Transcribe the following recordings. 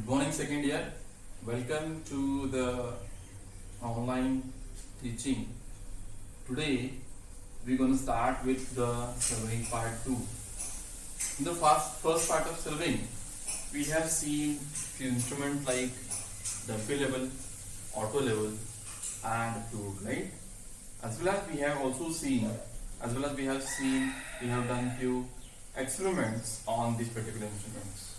morning, second year. Welcome to the online teaching. Today we're going to start with the surveying part 2. In the first part of surveying, we have seen few instruments like dumpy level, auto level, and probe, right? As well as we have also seen, we have done few experiments on these particular instruments.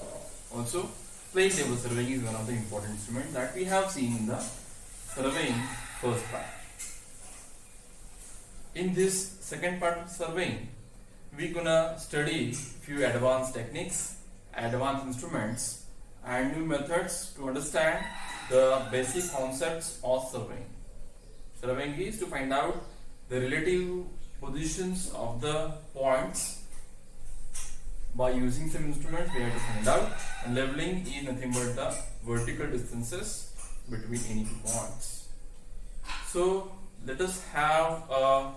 Also, plate level surveying is one of the important instruments that we have seen in the surveying first part. In this second part of surveying, we're gonna study few advanced techniques, advanced instruments, and new methods to understand the basic concepts of surveying. Surveying is to find out the relative positions of the points. By using some instruments, we have to find out, and leveling is nothing but the vertical distances between any two points. So let us have a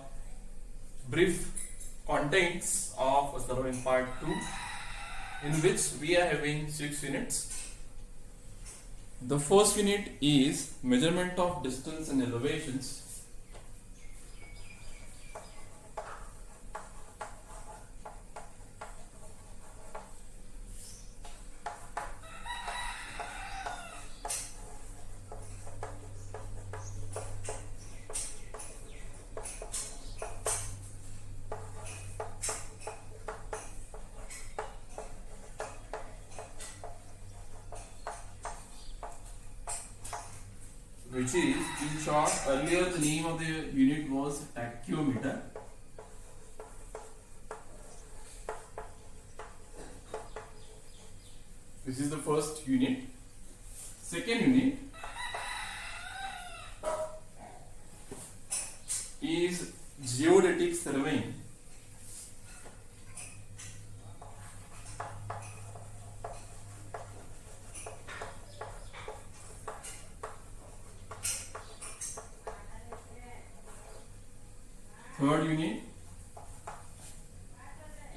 brief contents of surveying part 2, in which we are having 6 units. The first unit is measurement of distance and elevations. Which is, in short, earlier the name of the unit was tachyometer. This is the first unit. Second unit is geodetic surveying. Third unit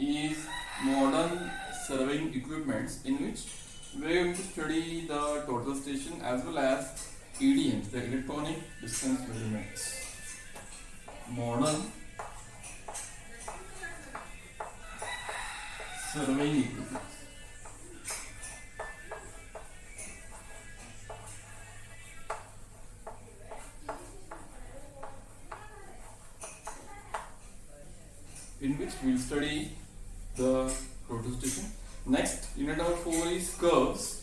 is modern surveying equipments, in which we are going to study the total station as well as EDMs, the electronic distance measurements. Modern surveying equipment. In which we will study the total station. Next, unit number 4 is curves.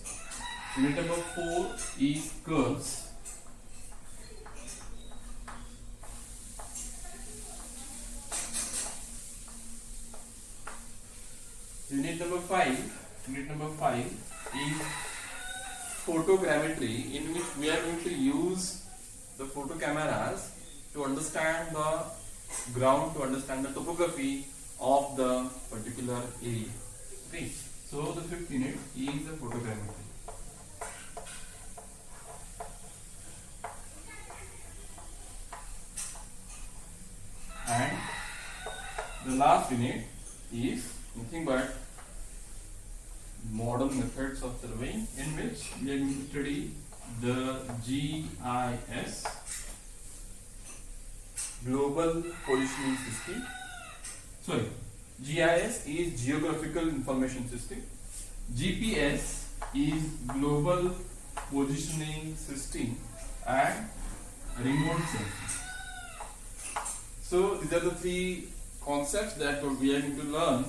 Unit number 4 is curves. Unit number 5 is photogrammetry, in which we are going to use the photo cameras to understand the ground, to understand the topography of the particular area. Okay, so the fifth unit is the photogrammetry. And the last unit is nothing but modern methods of surveying, in which we are going to study the GIS, Global Positioning System. Sorry, GIS is Geographical Information System. GPS is Global Positioning System, and remote sensing. So these are the 3 concepts that we are going to learn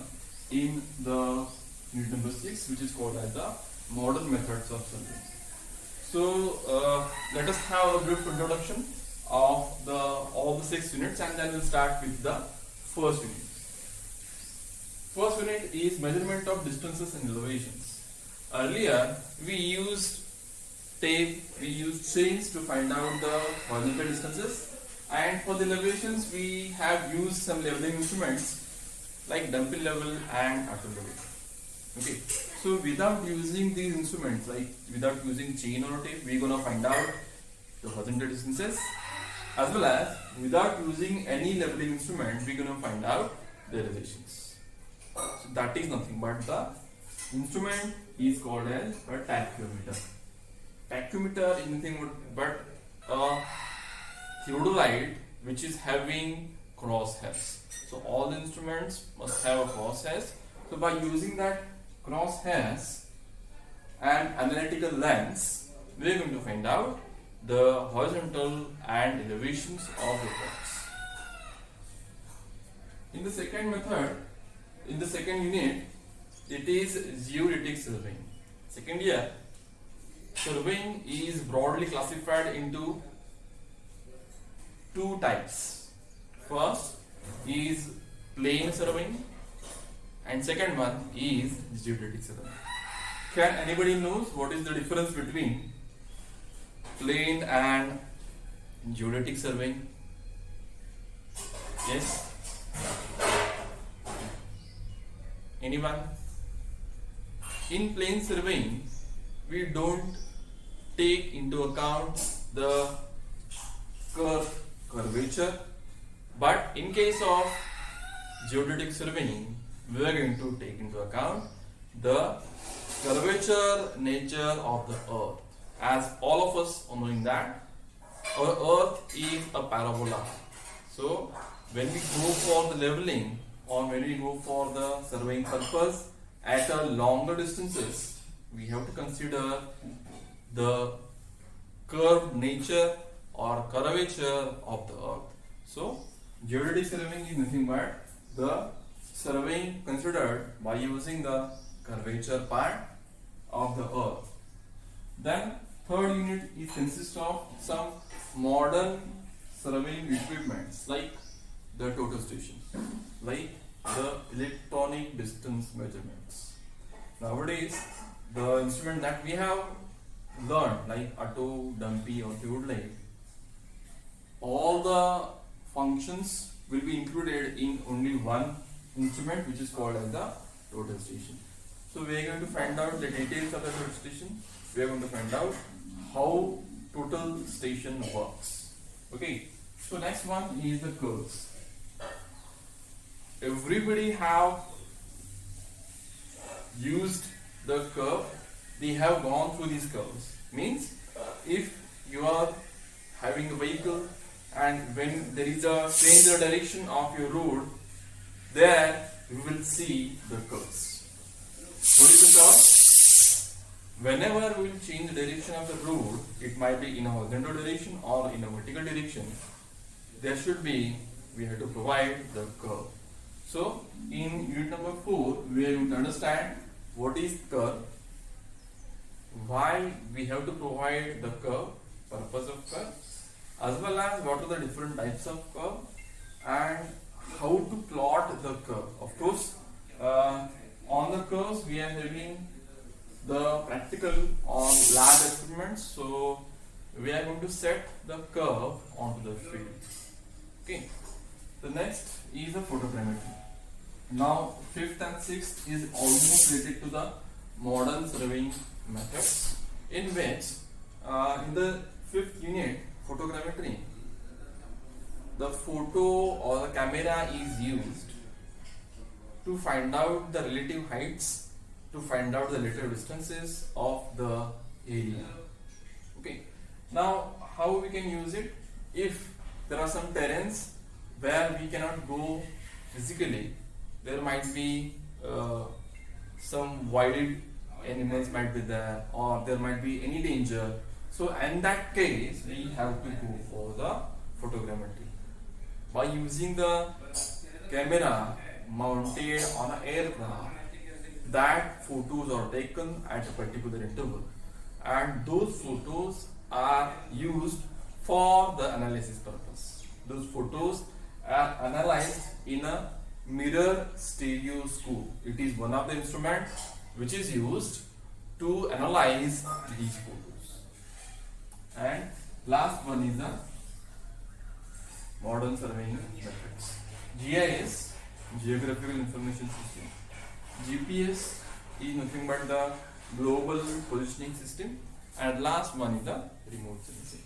in the unit number 6, which is called as the modern methods of surveying. So let us have a brief introduction of all the 6 units, and then we'll start with the first unit. First unit is measurement of distances and elevations. Earlier we used tape, we used chains to find out the horizontal distances, and for the elevations we have used some leveling instruments like dumpy level and auto level. Okay, so without using these instruments, like without using chain or tape, we're gonna find out the horizontal distances, as well as without using any leveling instrument, we're going to find out the elevations. So that is nothing but the instrument is called as a tachymeter. Tachymeter is nothing but a theodolite which is having crosshairs. So all the instruments must have a crosshairs. So by using that crosshairs and analytical lens, we are going to find out the horizontal and elevations of the curves. In the second method, in the second unit, it is geodetic surveying. Second year, surveying is broadly classified into two types. First is plane surveying and second one is geodetic surveying. Can anybody knows what is the difference between plane and geodetic surveying? Yes? Anyone? In plane surveying, we don't take into account the curvature, but in case of geodetic surveying, we are going to take into account the curvature nature of the earth. As all of us are knowing that our earth is a parabola. So when we go for the leveling or when we go for the surveying purpose at a longer distances, we have to consider the curved nature or curvature of the earth. So geodetic surveying is nothing but the surveying considered by using the curvature part of the earth. Then third unit is consists of some modern surveying equipments like the total station, like the electronic distance measurements. Nowadays, the instrument that we have learned like Otto, Dumpy or Theodolite, all the functions will be included in only one instrument which is called as the total station. So we are going to find out the details of the total station. We are going to find out how total station works. Okay. So next one is the curves. Everybody have used the curve. They have gone through these curves. Means if you are having a vehicle and when there is a change the direction of your road, there you will see the curves. What is the curve? Whenever we will change the direction of the road, it might be in a horizontal direction or in a vertical direction, there should be, we have to provide the curve. So in unit number 4, we are going to understand what is curve, why we have to provide the curve, purpose of curve, as well as what are the different types of curve and how to plot the curve. Of course, on the curves we are having the practical on lab experiments, so we are going to set the curve onto the field. Okay. The next is the photogrammetry. Now 5th and 6th is almost related to the modern surveying methods, in which in the 5th unit, photogrammetry, the photo or the camera is used to find out the relative heights, to find out the relative distances of the area. Okay. Now how we can use it? If there are some terrains where we cannot go physically, there might be some wild animals might be there, or there might be any danger. So in that case, we have to go for the photogrammetry. By using the camera mounted on an aircraft, that photos are taken at a particular interval, and those photos are used for the analysis purpose. Those photos are analyzed in a mirror stereoscope. It is one of the instruments which is used to analyze these photos. And last one is the modern surveying methods. GIS, Geographical Information System. GPS is nothing but the global positioning system, and last one is the remote sensing.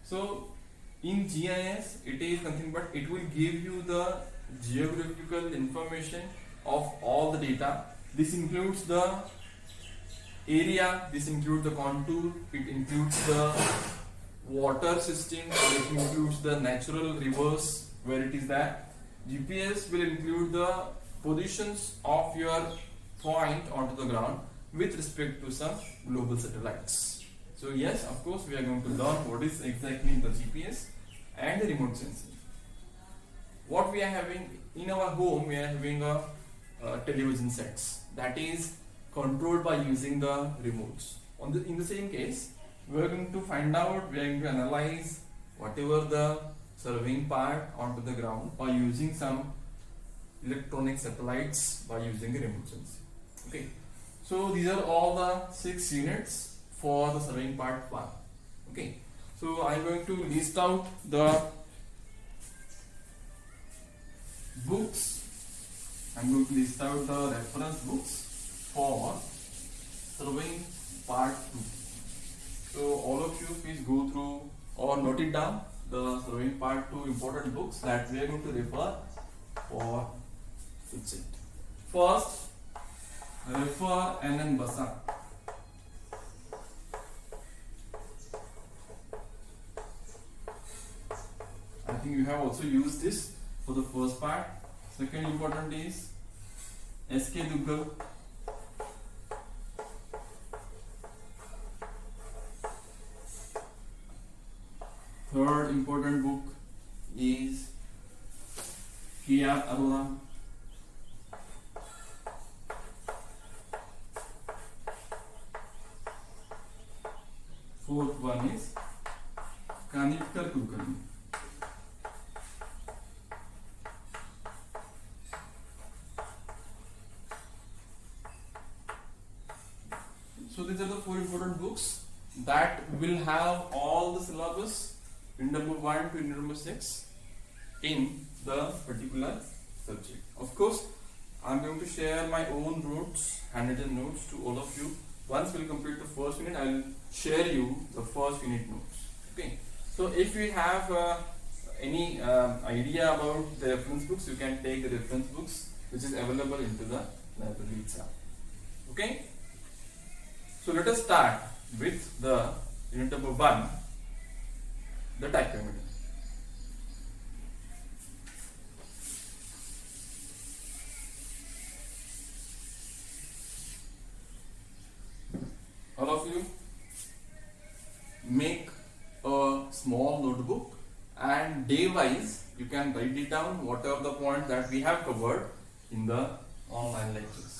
So in GIS, it is nothing but it will give you the geographical information of all the data. This includes the Area, this includes the contour, it includes the water system, it includes the natural rivers where it is there. GPS will include the positions of your point onto the ground with respect to some global satellites. So yes, of course, we are going to learn what is exactly the GPS and the remote sensing. What we are having in our home, we are having a television sets that is controlled by using the remotes. In the same case, we are going to find out, we are going to analyze whatever the surveying part onto the ground by using some electronic satellites by using the remote sensing. Okay, so these are all the 6 units for the surveying part 1. Okay, so I am going to list out the books. I am going to list out the reference books for surveying part 2. So all of you please go through or note it down the surveying part 2 important books that we are going to refer for subject. First, refer N.N. Basa. I think you have also used this for the first part. Second important is S.K. Duggal. Third important book is K.R. Arora. Fourth one is Kanitkar Kulkarni. So these are the 4 important books that will have all the syllabus in number 1 to number 6 in the particular subject. Of course, I am going to share my own notes, handwritten notes to all of you. Once we complete the first unit, I will share you the first unit notes. Okay. So if you have any idea about the reference books, you can take the reference books which is available into the library itself. Okay. So let us start with the unit number 1, the tachymeter. All of you make a small notebook and day wise you can write it down whatever the points that we have covered in the online lectures.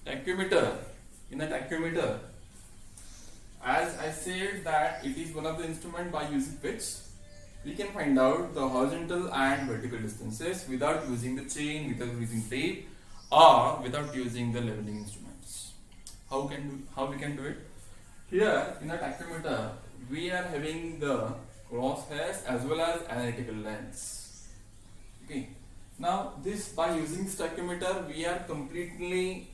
Tachymeter. In a tachymeter, as I said that it is one of the instruments by using which we can find out the horizontal and vertical distances without using the chain, without using tape, or without using the leveling instruments. How we can do it? Here in a tachymeter, we are having the crosshairs as well as analytical lens. Okay. Now this, by using this tachymeter, we are completely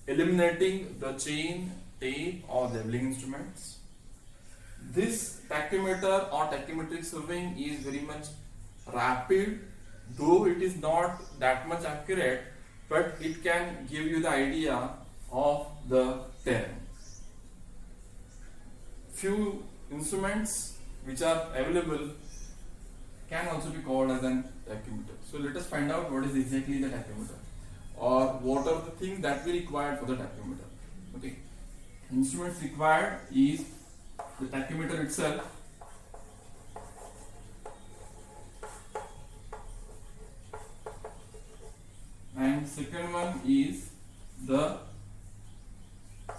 eliminating the chain, tape or leveling instruments. This tachymeter or tachymetric surveying is very much rapid, though it is not that much accurate, but it can give you the idea of the terrain. Few instruments which are available can also be called as an tachymeter. So let us find out what is exactly the tachymeter, or what are the things that we require for the tachymeter. Okay, instruments required is the tachymeter itself, and second one is the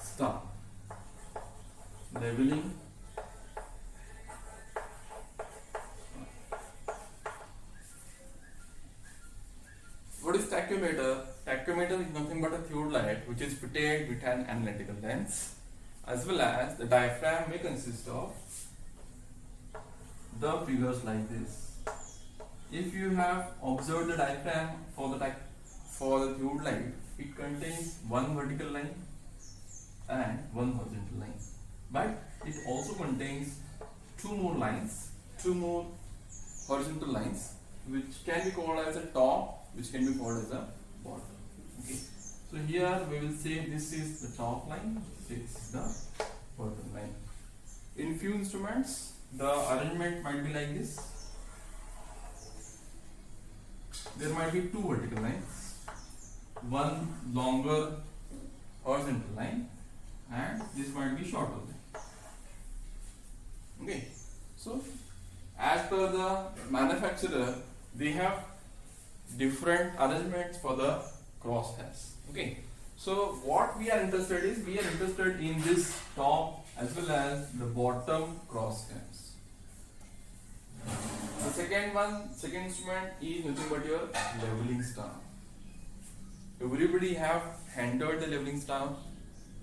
star, leveling, what is tachymeter? Tachymeter is nothing but a theodolite which is fitted with an analytical lens, as well as the diaphragm may consist of the figures like this. If you have observed the diaphragm for the theodolite, it contains one vertical line and one horizontal line. But it also contains two more lines, two more horizontal lines, which can be called as a top, which can be called as a bottom. Okay. So here we will say this is the top line, this is the bottom line. In few instruments, the arrangement might be like this. There might be two vertical lines, one longer horizontal line, and this might be shorter line. Okay. So as per the manufacturer, they have different arrangements for the crosshairs. Okay. So what we are interested in this top as well as the bottom crosshairs. The second instrument is nothing but your leveling staff. Everybody have handled the leveling staff.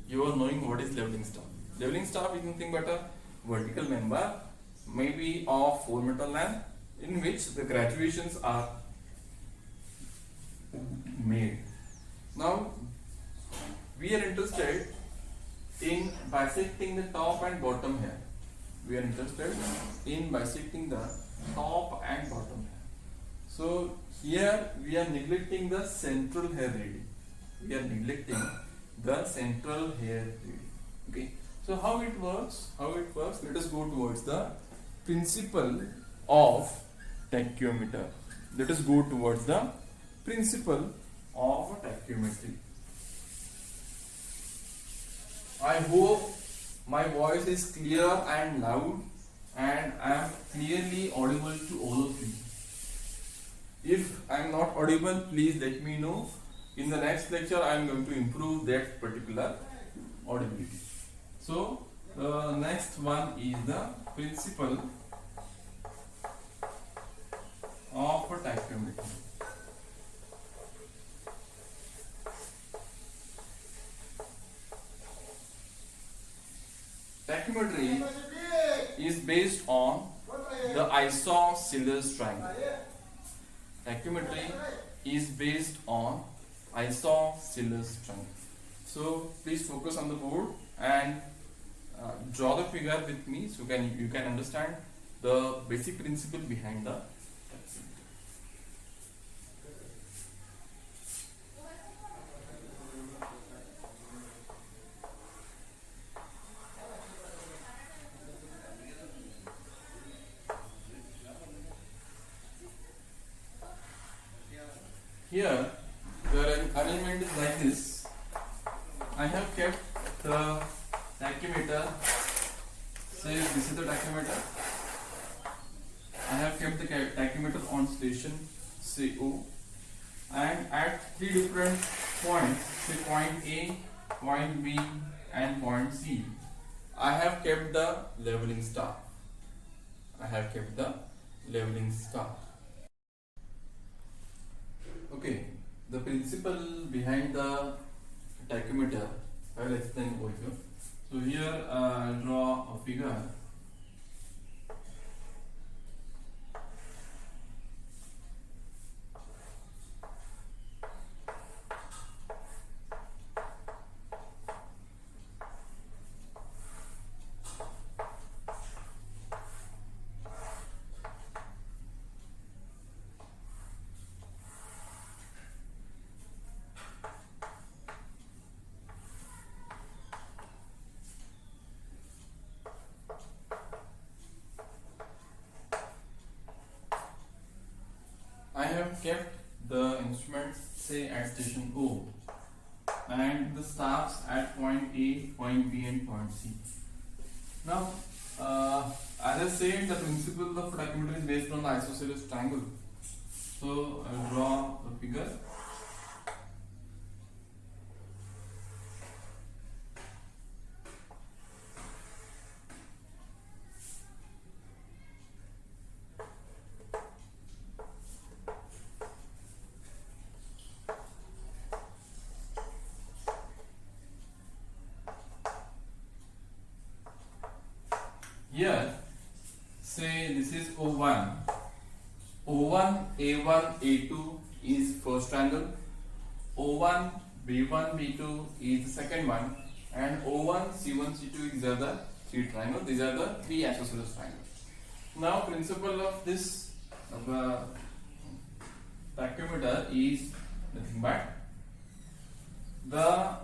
You are knowing what is leveling staff. Leveling staff is nothing but a vertical member, maybe of 4 meter length, in which the graduations are made. Now we are interested in bisecting the top and bottom hair. We are interested in bisecting the top and bottom hair. So here we are neglecting the central hair reading. We are neglecting the central hair reading. Okay. So how it works? Let us go towards the principle of tachyometer. Let us go towards the principle of tachyometry. I hope my voice is clear and loud, and I am clearly audible to all of you. If I am not audible, please let me know. In the next lecture, I am going to improve that particular audibility. So the next one is the principle of tachyometry. Tachymetry is based on the isosceles triangle. Tachymetry is based on isosceles triangle. So please focus on the board and draw the figure with me so you can understand the basic principle behind the tachymetry. Here the arrangement is like this. I have kept the tachymeter, say this is the tachymeter. I have kept the tachymeter on station, say O, and at three different points, say point A, point B and point C, I have kept the leveling staff. Okay, the principle behind the tachymeter I will explain over here. So here I will draw a figure. I have kept the instruments say at station O and the staffs at point A, point B and point C. Now as I said, the principle of tachymetry is based on the isosceles triangle. So I will draw a figure. Here, say this is O1. O1, A1, A2 is first triangle. O1, B1, B2 is the second one, and O1, C1, C2, these are the three triangles. These are the three isosceles triangles. Now, principle of this tachymeter is nothing but the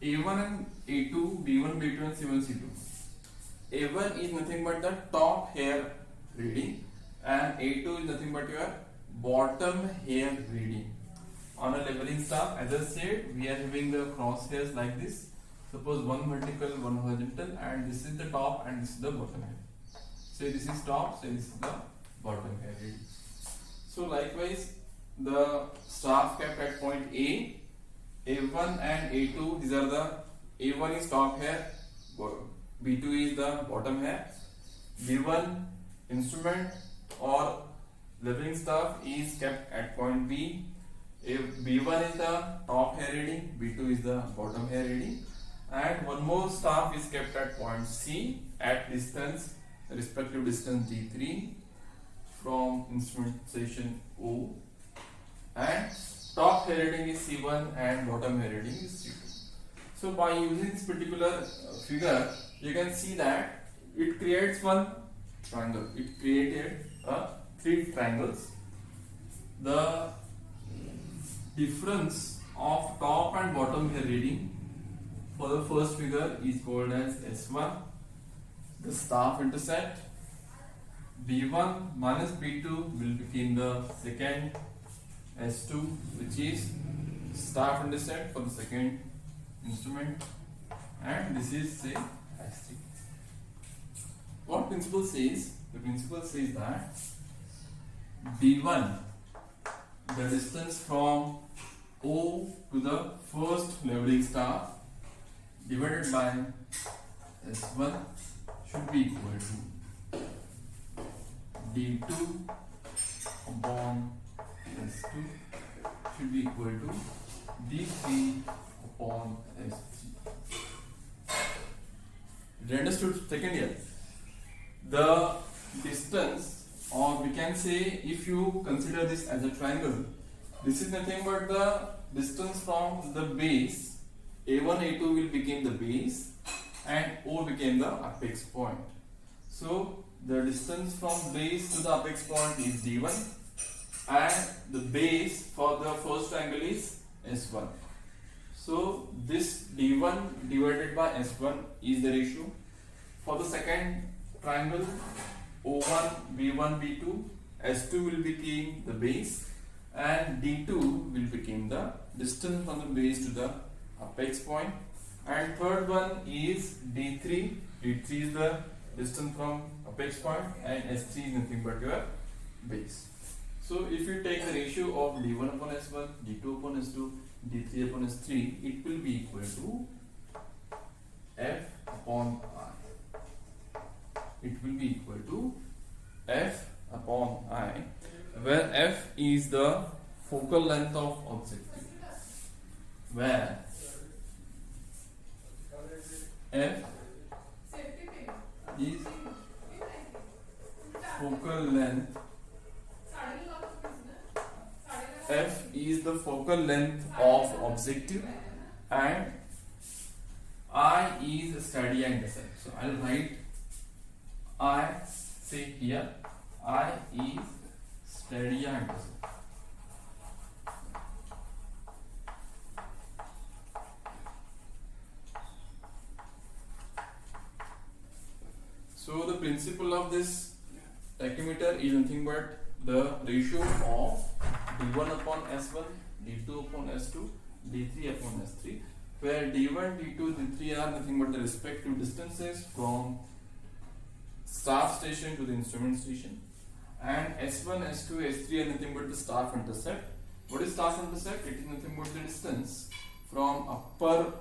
A1 and A2, B1, B2 and C1, C2. A1 is nothing but the top hair reading and A2 is nothing but your bottom hair reading. On a leveling staff, as I said, we are having the crosshairs like this. Suppose one vertical, one horizontal, and this is the top and this is the bottom hair. Say this is top, say this is the bottom hair reading. So likewise, the staff kept at point A, A1 and A2, these are the A1 is top hair, B2 is the bottom hair, B1 instrument or leveling staff is kept at point B. If B1 is the top hair reading, B2 is the bottom hair reading, and one more staff is kept at point C at distance, respective distance D3 from instrument station O, and top hair reading is C1 and bottom hair reading is C2. So by using this particular figure, you can see that it creates one triangle. It created three triangles. The difference of top and bottom hair reading for the first figure is called as S1. The staff intercept B1 minus B2 will become the second S2, which is staff intercept for the second instrument, and this is say S3. What principle says? The principle says that D1, the distance from O to the first leveling staff divided by S1 should be equal to D2 upon S2 should be equal to D3 upon S3. You understood? Second year. The distance, or we can say, if you consider this as a triangle, this is nothing but the distance from the base. A1, A2 will become the base and O became the apex point. So the distance from base to the apex point is D1 and the base for the first triangle is S1. So this D1 divided by S1 is the ratio. For the second triangle O1, B1, B2, S2 will become the base and D2 will become the distance from the base to the apex point, and third one is D3. D3 is the distance from apex point and S3 is nothing but your base. So if you take the ratio of D1 upon S1, D2 upon S2, D3 upon S3, it will be equal to F upon I. It will be equal to F upon I, where F is the focal length of objective, where F is focal length. F is the focal length of objective and I is steady intercept. So I'll write I, say here I is steady intercept. So the principle of this tachymeter is nothing but the ratio of D1 upon S1, D2 upon S2, D3 upon S3, where D1, D2, D3 are nothing but the respective distances from staff station to the instrument station, and S1, S2, S3 are nothing but the staff intercept. What is staff intercept? It is nothing but the distance from upper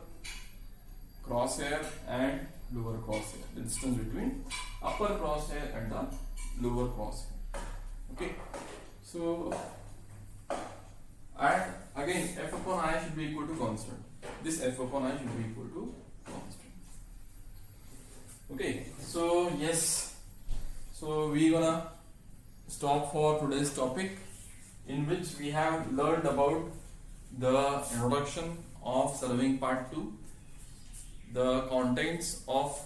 crosshair and lower crosshair, the distance between upper crosshair and the lower crosshair. Okay, so and again F upon I should be equal to constant. This F upon I should be equal to constant. Okay, so yes, so we gonna stop for today's topic, in which we have learned about the introduction of surveying part 2, the contents of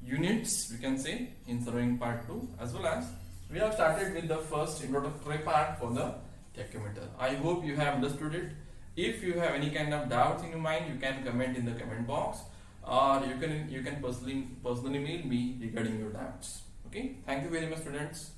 units, we can say, in surveying part 2, as well as we have started with the first introductory part for the tachymeter. I hope you have understood it. If you have any kind of doubts in your mind, you can comment in the comment box, or you can personally mail me regarding your doubts. Okay, thank you very much, students.